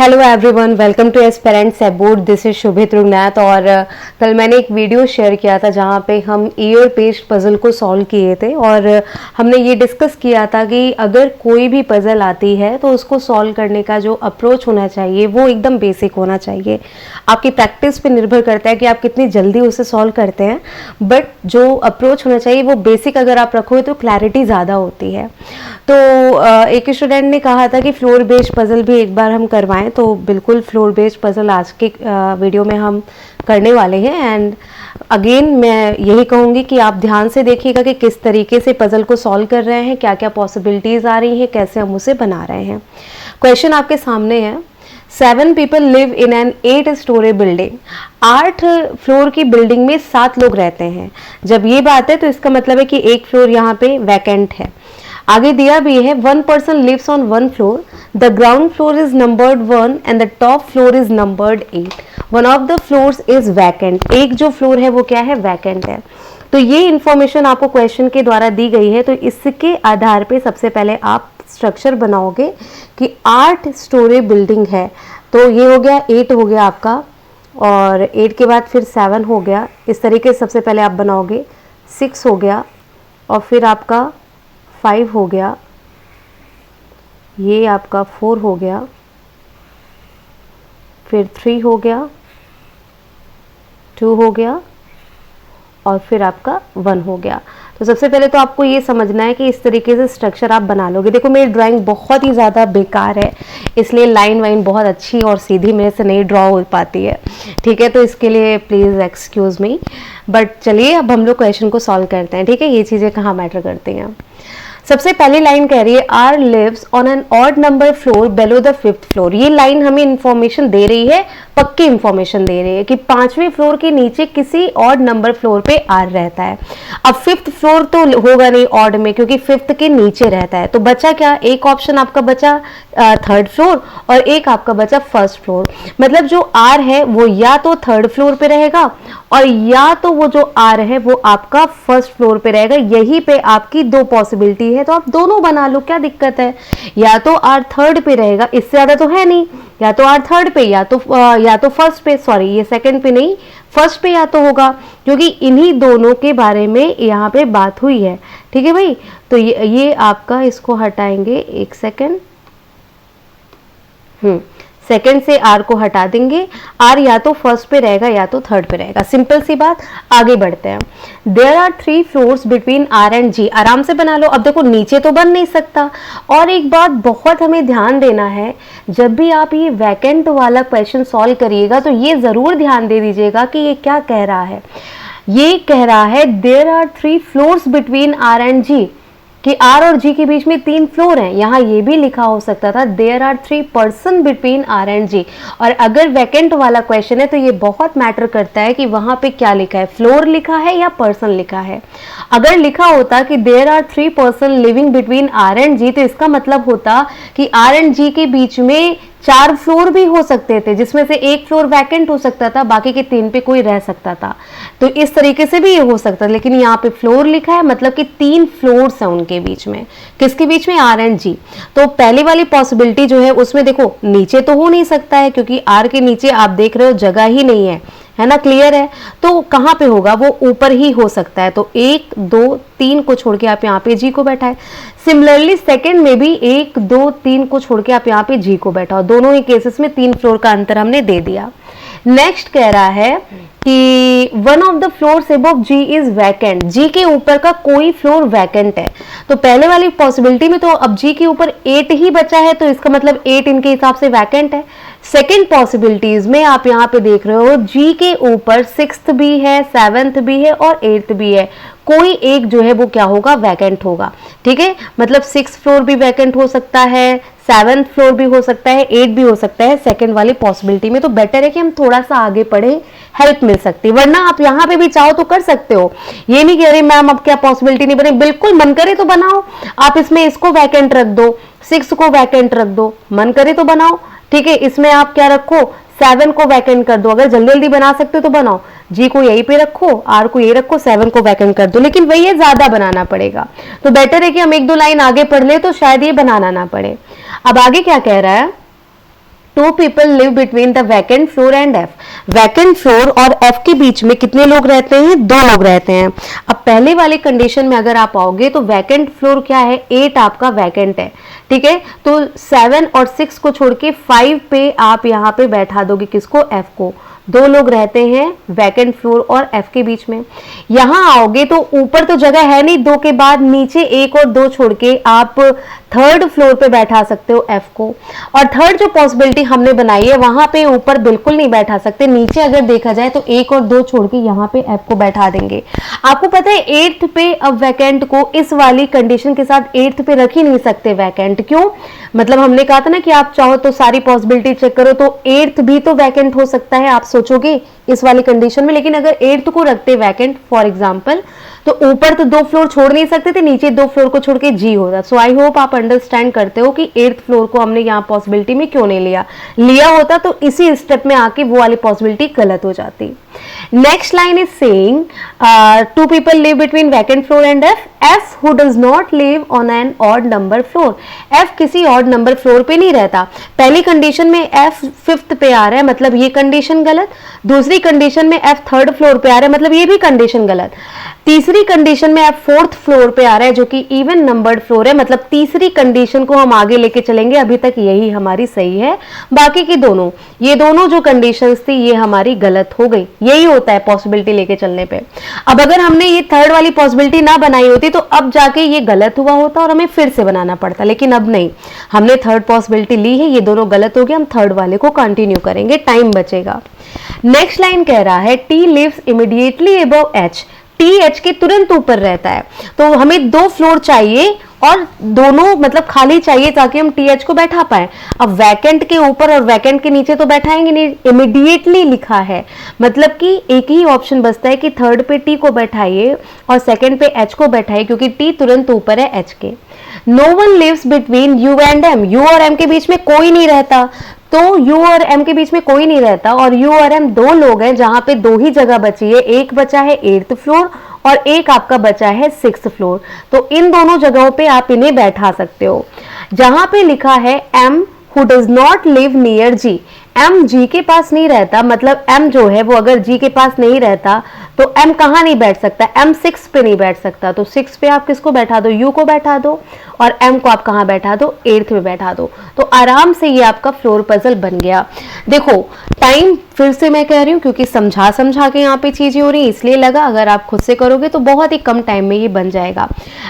Hello everyone, welcome to aspirants aboard. This is Shubhit Rugnath. और कल मैंने एक वीडियो शेयर किया था जहाँ पे हम ईयर पेस्ट पजल को सॉल्व किए थे और हमने ये डिस्कस किया था कि अगर कोई भी पजल आती है तो उसको सॉल्व करने का जो अप्रोच होना चाहिए वो एकदम बेसिक होना चाहिए। आपकी प्रैक्टिस पे निर्भर करता है कि आप कितनी जल्दी उसे सॉल्व करते हैं, बट जो अप्रोच होना चाहिए वो बेसिक अगर आप रखोगे तो क्लैरिटी ज़्यादा होती है। तो एक स्टूडेंट ने कहा था कि फ्लोर बेस्ड पजल भी एक बार हम करवाएं, तो बिल्कुल फ्लोर बेस्ड पजल आज के वीडियो में हम करने वाले हैं। एंड अगेन मैं यही कहूँगी कि आप ध्यान से देखिएगा कि किस तरीके से पजल को सॉल्व कर रहे हैं, क्या क्या पॉसिबिलिटीज़ आ रही हैं, कैसे हम उसे बना रहे हैं। क्वेश्चन आपके सामने है, 7 people live in an 8-story building. 8 floor की बिल्डिंग में 7 लोग रहते हैं। जब ये बात है तो इसका मतलब है कि एक फ्लोर यहाँ पे वैकेंट है। आगे दिया भी है, 1 person lives on 1 floor, the ground floor is numbered 1 and the top floor is numbered 8, one of the floors is vacant। एक जो फ्लोर है वो क्या है, वैकेंट है। तो ये इंफॉर्मेशन आपको क्वेश्चन के द्वारा दी गई है, तो इसके आधार पे सबसे पहले आप स्ट्रक्चर बनाओगे कि 8 स्टोरी बिल्डिंग है। तो ये हो गया, 8 हो गया आपका, और 8 के बाद फिर 7 हो गया। इस तरीके से सबसे पहले आप बनाओगे। 6 हो गया, और फिर आपका 5 हो गया, ये आपका 4 हो गया, फिर 3 हो गया, 2 हो गया, और फिर आपका 1 हो गया। तो सबसे पहले तो आपको ये समझना है कि इस तरीके से स्ट्रक्चर आप बना लोगे। देखो मेरी ड्राइंग बहुत ही ज़्यादा बेकार है, इसलिए लाइन वाइन बहुत अच्छी और सीधी मेरे से नहीं ड्रॉ हो पाती है, ठीक है। तो इसके लिए प्लीज़ एक्सक्यूज़ मी। बट चलिए अब हम लोग क्वेश्चन को सॉल्व करते हैं, ठीक है। ये चीज़ें कहाँ मैटर करती हैं। सबसे पहली लाइन कह रही है, R lives on an odd number floor below the 5th floor. ये लाइन हमें इंफॉर्मेशन दे रही है, पक्की इंफॉर्मेशन दे रही है कि 5वें फ्लोर के नीचे किसी ऑड नंबर फ्लोर पे आर रहता है। अब 5th फ्लोर तो होगा नहीं ऑड में, क्योंकि 5th के नीचे रहता है। तो बचा क्या, एक ऑप्शन आपका बचा 3rd फ्लोर और एक आपका बचा 1st फ्लोर। मतलब जो आर है वो या तो 3rd फ्लोर पे रहेगा और या तो वो जो आर है वो आपका 1st फ्लोर पे रहेगा। यही पे आपकी दो पॉसिबिलिटी है, तो आप दोनों बना लो, क्या दिक्कत है। या तो आर 3rd पे रहेगा, इससे ज्यादा तो है नहीं, या तो आर 3rd पे, या तो 1st पे, सॉरी ये 2nd पे नहीं, 1st पे या तो होगा, क्योंकि इन्हीं दोनों के बारे में यहाँ पे बात हुई है, ठीक है भाई। तो ये आपका, इसको हटाएंगे, एक सेकेंड, सेकेंड से आर को हटा देंगे। आर या तो 1st पे रहेगा या तो 3rd पे रहेगा, सिंपल सी बात। आगे बढ़ते हैं। There are 3 floors between R and G. आराम से बना लो। अब देखो नीचे तो बन नहीं सकता। और एक बात बहुत हमें ध्यान देना है, जब भी आप ये वैकेंट वाला क्वेश्चन सॉल्व करिएगा तो ये जरूर ध्यान दे दीजिएगा कि ये क्या कह रहा है। ये कह रहा है there are 3 floors between R and G, कि आर और जी के बीच में 3 फ्लोर हैं। यहाँ ये भी लिखा हो सकता था there are 3 person between R and G. और अगर वैकेंट वाला क्वेश्चन है तो ये बहुत मैटर करता है कि वहां पे क्या लिखा है, फ्लोर लिखा है या पर्सन लिखा है। अगर लिखा होता कि there are 3 person living between R and G, तो इसका मतलब होता कि आर एंड जी के बीच में 4 फ्लोर भी हो सकते थे, जिसमें से एक फ्लोर वैकेंट हो सकता था, बाकी के 3 पे कोई रह सकता था। तो इस तरीके से भी ये हो सकता है, लेकिन यहाँ पे फ्लोर लिखा है, मतलब कि 3 फ्लोर्स हैं उनके बीच में। किसके बीच में, आर एंड जी। तो पहली वाली पॉसिबिलिटी जो है उसमें देखो नीचे तो हो नहीं सकता है, क्योंकि आर के नीचे आप देख रहे हो जगह ही नहीं है ना, क्लियर है। तो कहाँ पे होगा, वो ऊपर ही हो सकता है। तो 1 2 3 को छोड़ के आप यहाँ पे जी को बैठाए। सिमिलरली सेकंड में भी 1 2 3 को छोड़ के आप यहाँ पे जी को बैठाओ। दोनों ही केसेस में 3 फ्लोर का अंतर हमने दे दिया। नेक्स्ट कह रहा है कि one of the floors above G is vacant. G के ऊपर का कोई फ्लोर वैकेंट है। तो पहले वाली पॉसिबिलिटी में तो अब जी के ऊपर 8 ही बचा है, तो इसका मतलब 8 इनके हिसाब से वैकेंट है। सेकेंड पॉसिबिलिटीज में आप यहाँ पे देख रहे हो जी के ऊपर 6th भी है, 7th भी है और 8th भी है। कोई एक जो है वो क्या होगा, वैकेंट होगा, ठीक है। मतलब 6th फ्लोर भी वैकेंट हो सकता है, 7th फ्लोर भी हो सकता है, 8 भी हो सकता है सेकंड वाली पॉसिबिलिटी में। तो बेटर है कि हम थोड़ा सा आगे पढ़े, हेल्प मिल सकती है। वरना आप यहाँ पे भी चाहो तो कर सकते हो। ये नहीं कह रही मैम अब क्या पॉसिबिलिटी नहीं बनी, बिल्कुल मन करे तो बनाओ। आप इसमें इसको वैकेंट रख दो, 6 को वैकेंट रख दो, मन करे तो बनाओ, ठीक है। इसमें आप क्या रखो, 7 को वैकेंट कर दो। अगर जल्दी जल्दी बना सकते हो तो बनाओ। जी को यहीं पे रखो, आर को यही रखो, 7 को वैकेंट कर दो। लेकिन वही है, ज्यादा बनाना पड़ेगा। तो बेटर है कि हम 1 2 लाइन आगे पढ़ ले तो शायद ये बनाना ना पड़े। अब आगे क्या कह रहा है, two people live between the vacant floor and F. Vacant floor और एफ के बीच में कितने लोग रहते हैं? 2 लोग रहते हैं। अब पहले वाले कंडीशन में अगर आप आओगे तो वैकेंट फ्लोर क्या है? 8 आपका वैकेंट है, ठीक है। तो 7 और 6 को छोड़ के 5 पे आप यहाँ पे बैठा दोगे किसको? एफ को। 2 लोग रहते हैं वैकेंट फ्लोर और एफ के बीच में। यहां आओगे तो ऊपर तो जगह है नहीं, 2 के बाद नीचे 1 और 2 छोड़ के आप 3rd फ्लोर पे बैठा सकते हो एफ को। और थर्ड जो पॉसिबिलिटी हमने बनाई है वहां पे ऊपर बिल्कुल नहीं बैठा सकते, नीचे अगर देखा जाए तो 1 और 2 छोड़ के यहाँ पे एफ को बैठा देंगे। आपको पता है 8th पे अब वैकेंट को इस वाली कंडीशन के साथ 8th पे रख ही नहीं सकते वैकेंट। क्यों? मतलब हमने कहा था ना कि आप चाहो तो सारी पॉसिबिलिटी चेक करो तो 8th भी तो वैकेंट हो सकता है, आप सोचोगे इस वाली कंडीशन में। लेकिन अगर 8th को रखते वैकेंट फॉर एग्जांपल, तो ऊपर तो 2 फ्लोर छोड़ नहीं सकते थे, नीचे 2 फ्लोर को छोड़ के जी होता। सो आई होप आप अंडरस्टैंड करते हो कि 8th फ्लोर को हमने यहाँ पॉसिबिलिटी में क्यों नहीं लिया होता तो इसी स्टेप में आके वो वाली पॉसिबिलिटी गलत हो जाती। Next line is saying two people live between vacant floor and F who does not live on an odd number floor. F किसी ऑड नंबर फ्लोर पे नहीं रहता। पहली कंडीशन में एफ 5th पे आ रहा है, मतलब ये कंडीशन गलत। दूसरी कंडीशन में एफ 3rd फ्लोर पे आ रहा है, मतलब ये भी कंडीशन गलत। तीसरी कंडीशन में एफ 4th फ्लोर पे आ रहा है जो कि इवन नंबर्ड फ्लोर है, मतलब तीसरी कंडीशन को हम आगे लेके चलेंगे। अभी तक यही हमारी सही है, बाकी की दोनों, ये दोनों जो कंडीशंस थी ये हमारी गलत हो गई। यही होता है पॉसिबिलिटी लेके चलने पे। अब अगर हमने ये 3rd वाली पॉसिबिलिटी ना बनाई होती तो अब जाके ये गलत हुआ होता और हमें फिर से बनाना पड़ता, लेकिन अब नहीं, हमने 3rd पॉसिबिलिटी ली है, ये दोनों गलत हो गए, हम 3rd वाले को कंटिन्यू करेंगे, टाइम बचेगा। नेक्स्ट लाइन कह रहा है T lives immediately above H. T H के तुरंत ऊपर रहता है, तो हमें 2 फ्लोर चाहिए और दोनों मतलब खाली चाहिए ताकि हम टी एच को बैठा पाए। अब वैकेंट के ऊपर और वैकेंट के नीचे तो बैठाएंगे नहीं, इमीडिएटली लिखा है, मतलब कि एक ही ऑप्शन बचता है कि 3rd पे टी को बैठाइए और 2nd पे एच को बैठाइए, क्योंकि टी तुरंत ऊपर है एच के। No one lives between U and M. U और एम के बीच में कोई नहीं रहता, तो यू और एम के बीच में कोई नहीं रहता और यू और एम 2 लोग हैं जहां पे 2 ही जगह बची है। एक बचा है 8th फ्लोर और एक आपका बचा है 6th फ्लोर, तो इन दोनों जगहों पे आप इन्हें बैठा सकते हो। जहां पे लिखा है M who does not live near G, M G के पास नहीं रहता, मतलब एम जो है वो अगर जी के पास नहीं रहता तो एम कहां नहीं बैठ सकता? एम 6 पे नहीं बैठ सकता, तो 6 पे आप किसको बैठा दो? यू को बैठा दो, और एम को आप कहां बैठा दो? 8th में बैठा दो। तो आराम से ये आपका फ्लोर पजल बन गया। देखो टाइम फिर से मैं कह रही हूँ क्योंकि समझा के यहाँ पे चीजें हो रही, इसलिए लगा। अगर आप खुद से करोगे तो बहुत ही कम टाइम में ये बन जाएगा।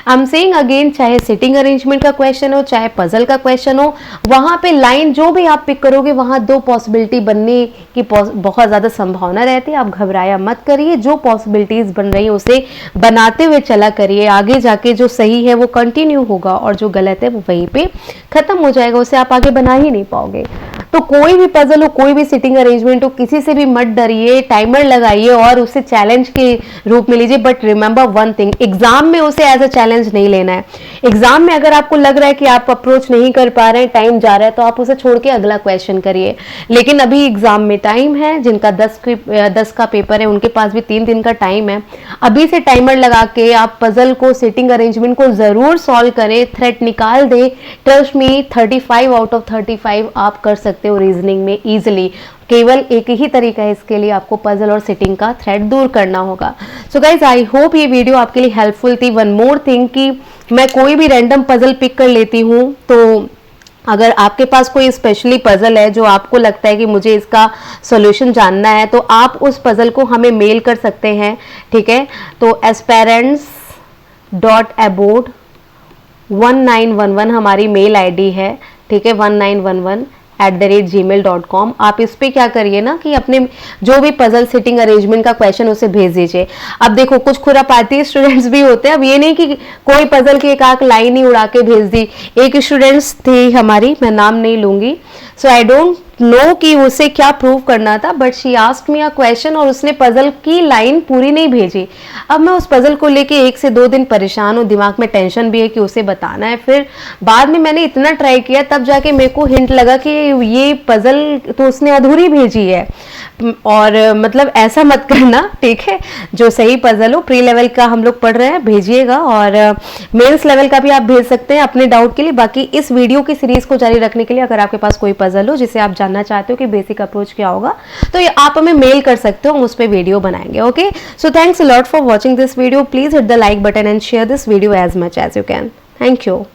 आई एम सेइंग अगेन, चाहे सिटिंग अरेंजमेंट का क्वेश्चन हो, चाहे पजल का क्वेश्चन हो, वहां पे लाइन जो भी आप पिक करोगे वहां 2 पॉसिबिलिटी बनने की बहुत ज्यादा संभावना रहती है। आप घबराया मत करिए, जो पॉसिबिलिटीज बन रही है उसे बनाते हुए चला करिए। आगे जाके जो सही है वो कंटिन्यू होगा और जो गलत है वो वहीं पे खत्म हो जाएगा, उसे आप आगे बना ही नहीं पाओगे। तो कोई भी पजल हो, कोई भी सिटिंग अरेंजमेंट हो, किसी से भी मत डरिए, टाइमर लगाइए और उसे चैलेंज के रूप में लीजिए। But remember one thing, exam में उसे एज अ चैलेंज नहीं लेना है। एग्जाम में अगर आपको लग रहा है कि आप अप्रोच नहीं कर पा रहे हैं, टाइम जा रहा है, तो आप उसे छोड़ के अगला क्वेश्चन करिए। लेकिन अभी एग्जाम में टाइम है, जिनका 10 का पेपर है उनके पास भी 3 दिन का टाइम है। अभी से टाइमर लगा के आप पजल को, सिटिंग अरेंजमेंट को जरूर सॉल्व करें, थ्रेट निकाल दे। ट्रस्ट मी, 35 आउट ऑफ 35 आप कर सकते हो रीजनिंग में इजिली। केवल एक ही तरीका है इसके लिए, आपको पजल और सिटिंग का थ्रेड दूर करना होगा। सो गाइज, आई होप ये वीडियो आपके लिए हेल्पफुल थी। वन मोर थिंग कि मैं कोई भी रैंडम पजल पिक कर लेती हूँ, तो अगर आपके पास कोई स्पेशली पजल है जो आपको लगता है कि मुझे इसका सॉल्यूशन जानना है, तो आप उस पजल को हमें मेल कर सकते हैं, ठीक है। तो aspirants.abode1911 हमारी मेल आईडी है, ठीक है, 1911@gmail.com। आप इस पे क्या करिए ना कि अपने जो भी पजल, सिटिंग अरेंजमेंट का क्वेश्चन उसे भेज दीजिए। अब देखो कुछ खुरापाती स्टूडेंट्स भी होते हैं, अब ये नहीं कि कोई पजल की एक आख लाइन ही उड़ा के भेज दी। एक स्टूडेंट्स थी हमारी, मैं नाम नहीं लूंगी, सो आई डोंट नो कि उसे क्या प्रूव करना था, but she asked me a question और उसने पजल की लाइन पूरी नहीं भेजी। अब मैं उस पजल को लेके 1 से 2 दिन परेशान हूँ, दिमाग में टेंशन भी है कि उसे बताना है। फिर बाद में मैंने इतना ट्राई किया, तब जाके मेरे को हिंट लगा कि ये पजल तो उसने अधूरी भेजी है। और मतलब ऐसा मत करना, ठीक है। जो सही पजल हो, प्री लेवल का हम लोग पढ़ रहे हैं, भेजिएगा, और मेंस लेवल का भी आप भेज सकते हैं अपने डाउट के लिए। बाकी इस वीडियो की सीरीज को जारी रखने के लिए अगर आपके पास कोई पजल हो जिसे आप जानना चाहते हो कि बेसिक अप्रोच क्या होगा, तो ये आप हमें मेल कर सकते हो, हम उस पर वीडियो बनाएंगे. Okay, so thanks a lot for watching this video. Please hit the like button and share this video as much as you can. Thank you.